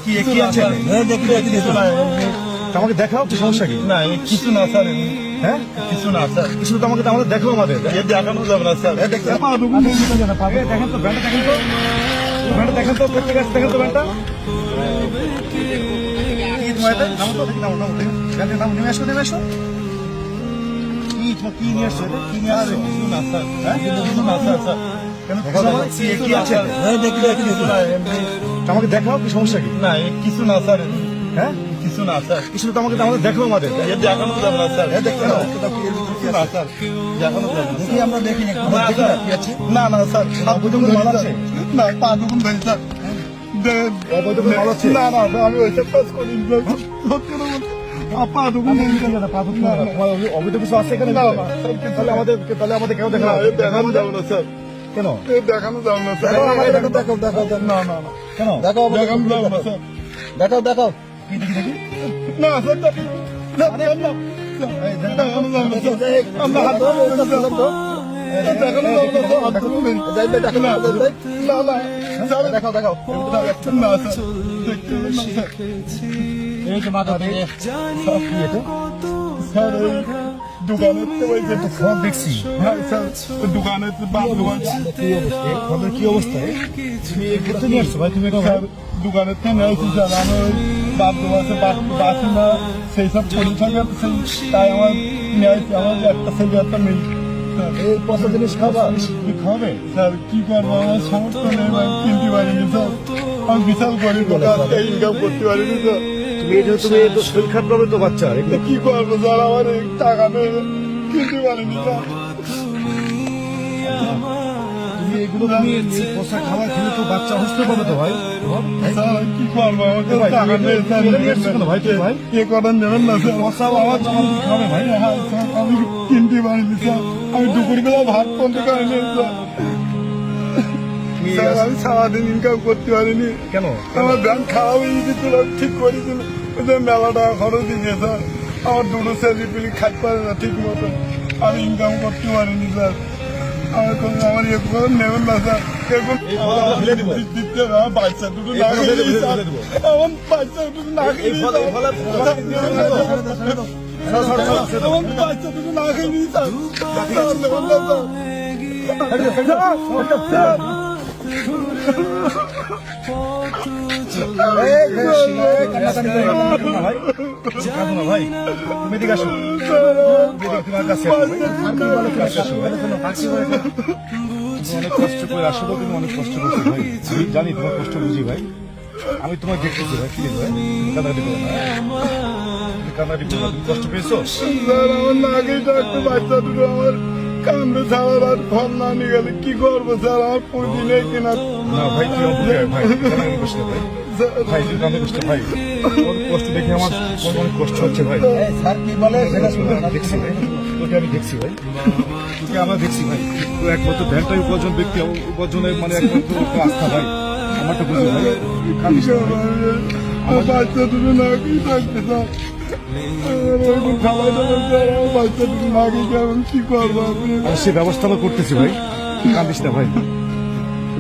কি আছে? আমাকে দেখাও তো, সমস্যা কি? না কিছু না স্যার, হ্যাঁ কিছু না স্যার, কিছু তো আমাকে দেখাও আমাদের। দেখানো যাবে না স্যার। দেখেন তো ব্যান্ডটা, দেখেন তো ব্যান্ডটা, দেখেন তো প্রত্যেক আছে, দেখেন তো ব্যান্ডটা। কি তোমার এটা? নামো তো, দেখি নামো ব্যান্ডের নাম, নেমে আসো নেমে আসো। কি নিয়ে আসছো এটা? কি নিয়ে আসছো? কিছু না স্যার, হ্যাঁ কিছু না স্যার। স্যার কেন কি আছে? কিছু না, এমনি আমাকে দেখাও, কি সমস্যা কি? না কিছু না স্যার, হ্যাঁ কিছু না স্যার, কিছু তো আমাকে দেখাও আমাদের। দেখানো যাবে না স্যার। দেখতে না স্যার, দেখানো যাবে না। দেখি আমরা দেখি না, না স্যার, কি আছে? না না স্যার, অবৈধ কোনো মাল আছে? না পা দুগুন ধরি স্যার। অবৈধ কোনো মাল আছে? না না আমি ওইসব কাজ করি না। সত্যি কথা বলছি, পা দুগুন ধরি স্যার। তোমার অবৈধ কিছু আছে এখানে? না না, তাহলে আমাদের কেউ দেখা দেখানো যাবে না স্যার, কেন? দেখানো যাবে না স্যার। দেখাও না না না, কেন? দেখানো যাবে না স্যার। দেখাও কি দেখি না স্যার, দেখানো যাবে না স্যার। আমরা হাত ধরে বলছি স্যার। দেখানো যাবে না স্যার, হাত ধরে বলছি। না না স্যার, দেখাও না স্যার, দেখতে হবে না স্যার। এই যে মাথা থেকে কি এটা? স্যার ওই দোকানের তো ওই যে ফোন দেখছি। হ্যাঁ স্যার, দোকানের বাপ দোকান এই ফোনের কি অবস্থা? তুমি ঘুরতে নিয়ে আসছো ভাই, তুমি এটা স্যার, দোকানের থেকে নিয়েছি স্যার। আমি ওই বাপ দোকানে বাসি না, সেই সব পড়ে থাকে, তাই আমার নিয়েছি। আমার একটা ছেলে একটা মেয়ে স্যার। এই পচা জিনিস খাবা? কি খাবে স্যার? কি করবো, আমার সমর্থ নেই, আমি কিনতে পারিনি স্যার। আমি বিশাল গরিব, ইনকাম করতে পারিনি স্যার। তুমি তো শরীর খারাপ হবে তো বাচ্চার। এগুলো কি করবো স্যার, আমার এই টাকা নেই, কিনতে পারিনি স্যার। তুমি এই পচা খাবার খেলে তো বাচ্চা অসুস্থ পাবে তো ভাই। স্যার কি করবো, আমার কাছে টাকা নেই স্যার। ভাই তুমি ভাই এ কথা নেবেন না স্যার। পচা আবার খাবে ভাই। হ্যাঁ স্যার, আমি কিনতে পারিনি স্যার। আমি দুপুরবেলা ভাত পর্যন্ত খাইনি স্যার। স্যার আমি সারাদিন ইনকাম করতে পারিনি। কেন? আমার ব্যাংক খারাপ হয়ে গেছিল, ঠিক করেছিল, ওই যে মেলা টাকা খরচ দিয়ে স্যার। আমার দুটো ছেলে পিলি খাইতে পারে না ঠিক মতো, আমি ইনকাম করতে পারিনি স্যার। আমার ইয়ে করে নেবেন না স্যার। এখন দিতে হবে, আমার বাচ্চা দুটো না খেয়ে স্যার। আমার বাচ্চা দুটো না খেয়ে আমার বাচ্চা দুটো না খেয়ে স্যার। নেবেন না স্যার। ভাই তুমি এদিকে আসো, তোমার কাছে অনেক কষ্ট করে আসো তো, তুমি অনেক কষ্ট করছো ভাই। আমি জানি তোমার কষ্ট বুঝি ভাই। আমি তোমার দেখতেছি ভাই, প্লিজ ভাই কান্নাকাটি করো না, কান্নাকাটি করো না। তুমি কষ্ট পেয়েছো? স্যার আমার নাকেই ডাকতে, বাচ্চা দুটো আমার কান্দে ছাড়া আর ফল না নিয়ে গেলে কি করবো স্যার? আমার পুঁজি নেই কিনা। না ভাই কি অবস্থা ভাই, কান্নাকাটি করছো না ভাই। ভাই তুমি কান্না করছো ভাই, ওর কষ্ট দেখে আমার অনেক কষ্ট হচ্ছে ভাই। স্যার কি বলে সেটা শুনে দেখছি ভাই, তোকে আমি দেখছি ভাই, তোকে আমরা দেখছি ভাই। তো একমাত্র ভ্যানটাই উপার্জন ব্যক্তি, উপার্জনের মানে একমাত্র আস্থা ভাই। আমারটা বুঝো ভাই, কান্দিস না ভাই। আমার বাচ্চা দুটো নাকেই থাকতে স্যার। ওরকম খাবার দাবার স্যার, আমার বাচ্চা দুটো নাকেই, কেমন কি করবো আপনি? আর সে ব্যবস্থা তো করতেছি ভাই, তুই কান্দিস না ভাই,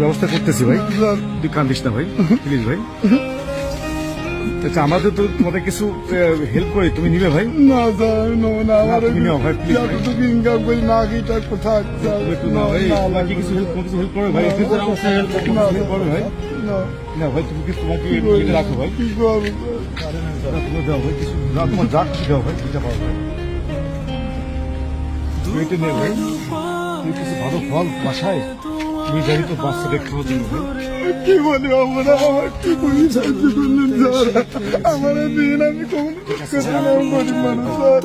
ব্যবস্থা করতেছি ভাই, তুই কান্দিস না ভাই প্লিজ ভাই। আচ্ছা আমাদের তো তোমাদের কিছু হেল্প করে, তুমি নিবে ভাই? না স্যার আমি নেবো না। আমার তুমি নাও ভাই, প্লিজ ভাই। যতটুকু ইনকাম করি নাকেই থাকতে থাক স্যার। একটু নাও ভাই, তোমাকে কিছু হেল্প করবে ভাই, হেল্প করবে ভাই। না ভাই তুমি কি, তোমাকে এটা রাখো ভাই, কি করবো তুমি দাও ভাই কিছু, তোমার যা খুশি দাও ভাই, এটা পাও ভাই, তুমি এটা নেও ভাই। তুমি কিছু ভালো ফল বাসায় তুমি জানি তো বাচ্চা দেখতে হচ্ছে ভাই। কি বলি আমরা, আমার কি করি সাহায্য করলেন স্যার? আমার দিন আমি কখন গরিব মানুষ স্যার।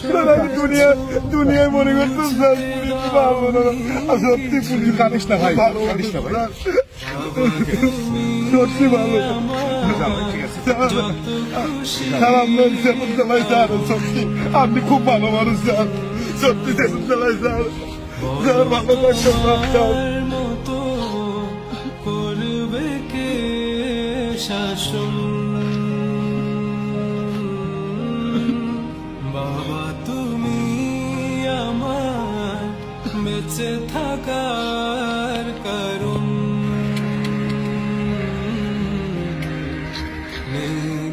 স্যার আমি দুনিয়ায় মনে করতাম স্যার পুলিশ পাবো না, সত্যি পুলিশ কাঁদিস না ভাই, ভালো কাঁদিস না ভাই। সত্যি ভালো ঠিক আছে স্যার। আপনার সেবন চালাই স্যার, সত্যি আপনি খুব ভালো মানুষ স্যার, সত্যি সেবন চালাই স্যার। স্যার ভালো থাকবেন স্যার। মতো করবে কে শাসন? বাবা তুমি আমার বেঁচে থাকার কারণ। নেই